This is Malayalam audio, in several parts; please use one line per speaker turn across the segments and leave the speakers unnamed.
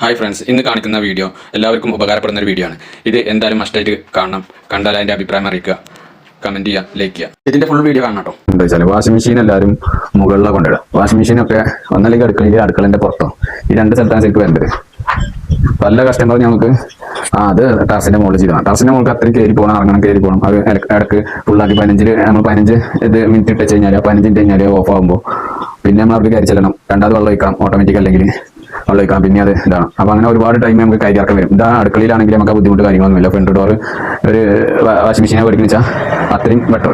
ഹായ് ഫ്രണ്ട്സ്, ഇന്ന് കാണിക്കുന്ന വീഡിയോ എല്ലാവർക്കും ഉപകാരപ്പെടുന്ന ഒരു വീഡിയോ ആണ്. ഇത് എന്തായാലും മസ്റ്റായിട്ട് കാണണം. കണ്ടാൽ അതിൻ്റെ അഭിപ്രായം അറിയിക്കുക, കമൻറ്റ് ചെയ്യുക, ലൈക്ക് ചെയ്യുക. ഇതിൻ്റെ ഫുൾ വീഡിയോ കാണണം കേട്ടോ.
എന്താ വെച്ചാൽ വാഷിംഗ് മെഷീൻ എല്ലാവരും മുകളിലാണ് കൊണ്ടിടുക. വാഷിംഗ് മെഷീനൊക്കെ ഒന്നല്ലെങ്കിൽ അടുക്കളയിൽ, അടുക്കളൻ്റെ പുറത്തോ, ഈ രണ്ട് സ്ഥലത്താണ് ശരിക്കും വരേണ്ടത്. പല കസ്റ്റമർ നമുക്ക് അത് ടെറസിൻ്റെ മുകളിൽ ചെയ്യണം. ടെറസിൻ്റെ മുകളിൽ അത്രയും കയറി പോകണം, ഇറങ്ങണം, കയറി പോകണം. അത് ഇടക്ക് ഫുള്ളാക്കി 15 ഇത് മിനിറ്റ് ഇട്ട് വെച്ച് കഴിഞ്ഞാൽ 15 മിനിറ്റ് കഴിഞ്ഞാൽ ഓഫ് ആകുമ്പോൾ പിന്നെ നമ്മൾ അവർക്ക് കയറി ചെല്ലണം. രണ്ടാമത് വെള്ളം ഒഴിക്കാം, ഓട്ടോമാറ്റിക് അല്ലെങ്കിൽ വെള്ളം ഒഴിക്കാം. പിന്നെ അത് ഇതാണ്. അപ്പോൾ അങ്ങനെ ഒരുപാട് ടൈം നമുക്ക് കയറി ഇറക്കാൻ വരും. ഇതാ അടുക്കളയിലാണെങ്കിൽ നമുക്ക് ആ ബുദ്ധിമുട്ട് കാര്യങ്ങളൊന്നുമില്ല. ഫ്രണ്ട് ഡോർ ഒരു വാഷിംഗ് മെഷീനെ മേടിക്കുന്ന വെച്ചാൽ അത്രയും ബെറ്റർ.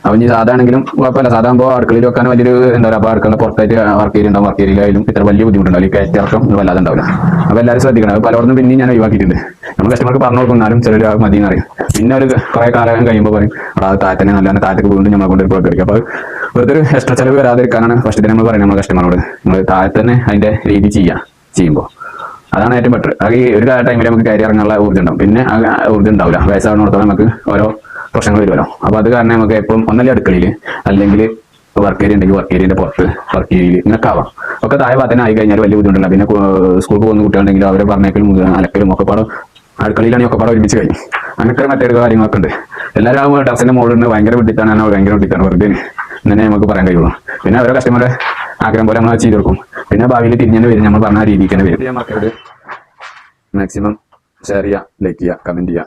അപ്പം ഇനി സാധാണെങ്കിലും കുഴപ്പമില്ല. സാധാകുമ്പോൾ അടുക്കളയിൽ വെക്കാൻ വലിയൊരു എന്താ പറയുക, അപ്പോൾ അടുക്കള പുറത്തായിട്ട് വർക്ക് ഏരിയ ഉണ്ടാവും. വർക്ക് ഏരിയയിലായാലും ഇത്ര വലിയ ബുദ്ധിമുട്ടുണ്ടാവില്ല. ഈ കയറ്റിറക്കം വല്ലാതെ ഉണ്ടാവില്ല. അപ്പോൾ എല്ലാവരും ശ്രദ്ധിക്കണം. അത് പലർന്നും പിന്നെയും ഞാൻ ഒഴിവാക്കിയിട്ടുണ്ട്. നമ്മൾ കസ്റ്റമർക്ക് പറഞ്ഞു കൊടുക്കുന്നാലും ചിലർ മതി എന്ന് പറയും. പിന്നെ ഒരു കുറേ കാലം കഴിയുമ്പോൾ പറയും അത് താഴത്തന്നെ നല്ല താഴത്തേക്ക് വീണ്ടും നമ്മളെ കൊണ്ട് പുറത്തിരിക്കും. അപ്പോൾ വെറുതെ ഒരു എക്സ്ട്രാ ചിലവ് വരാതിരിക്കാനാണ് ഫസ്റ്റ് നമ്മൾ പറയുന്നത് നമ്മൾ കസ്റ്റമറോട്. നമ്മൾ താഴെ തന്നെ അതിൻ്റെ രീതി ചെയ്യുമ്പോൾ അതാണ് ഏറ്റവും ബെറ്റർ. അത് ഈ ഒരു ടൈമിൽ നമുക്ക് കയറി ഇറങ്ങാനുള്ള ഊർജ്ജം ഉണ്ടാവും. പിന്നെ ആ ഊർജ്ജം ഉണ്ടാവില്ല. വയസ്സാവുന്നിടത്തോളം നമുക്ക് ഓരോ പ്രശ്നങ്ങൾ വരുമല്ലോ. അപ്പോൾ അത് കാരണം നമുക്ക് എപ്പം ഒന്നല്ലേ അടുക്കളയിൽ, അല്ലെങ്കിൽ വർക്ക് ഏരിയ ഉണ്ടെങ്കിൽ വർക്ക് ഏരിയൻ്റെ പുറത്ത്, വർക്ക് ഏരിയയിൽ ഇങ്ങനൊക്കെ ആവാം. ഒക്കെ താഴെ ഭാഗത്തിന് ആയി കഴിഞ്ഞാൽ വലിയ ബുദ്ധിമുട്ടില്ല. പിന്നെ സ്കൂളിൽ പോകുന്ന കുട്ടികളുണ്ടെങ്കിലും അവരെ പറഞ്ഞേക്കലും അലക്കലും ഒക്കെ പാടും അടുക്കളയിലാണെങ്കിൽ ഒക്കെ പാടും ഒരുമിച്ച് കഴിഞ്ഞു. അങ്ങനത്തെ മറ്റൊരു കാര്യങ്ങളൊക്കെ ഉണ്ട്. എല്ലാവരും ടെറസിൻ്റെ മുകളിൽ ഭയങ്കര വിട്ടിട്ടാണ്, ഭയങ്കര വിട്ടിട്ടാണ്, വെറുതെ ഇങ്ങനെ നമുക്ക് പറയാൻ കഴിയുള്ളൂ. പിന്നെ അവരെ കസ്റ്റമറുടെ ആഗ്രഹം പോലെ നമ്മൾ ചെയ്ത് കൊടുക്കും. പിന്നെ ഭാവിയിൽ തിരിഞ്ഞു വരും, നമ്മൾ പറഞ്ഞ രീതിക്ക് തന്നെ വരും. മാക്സിമം ഷെയർ ചെയ്യുക, ലൈക്ക് ചെയ്യുക, കമൻറ്റ് ചെയ്യുക.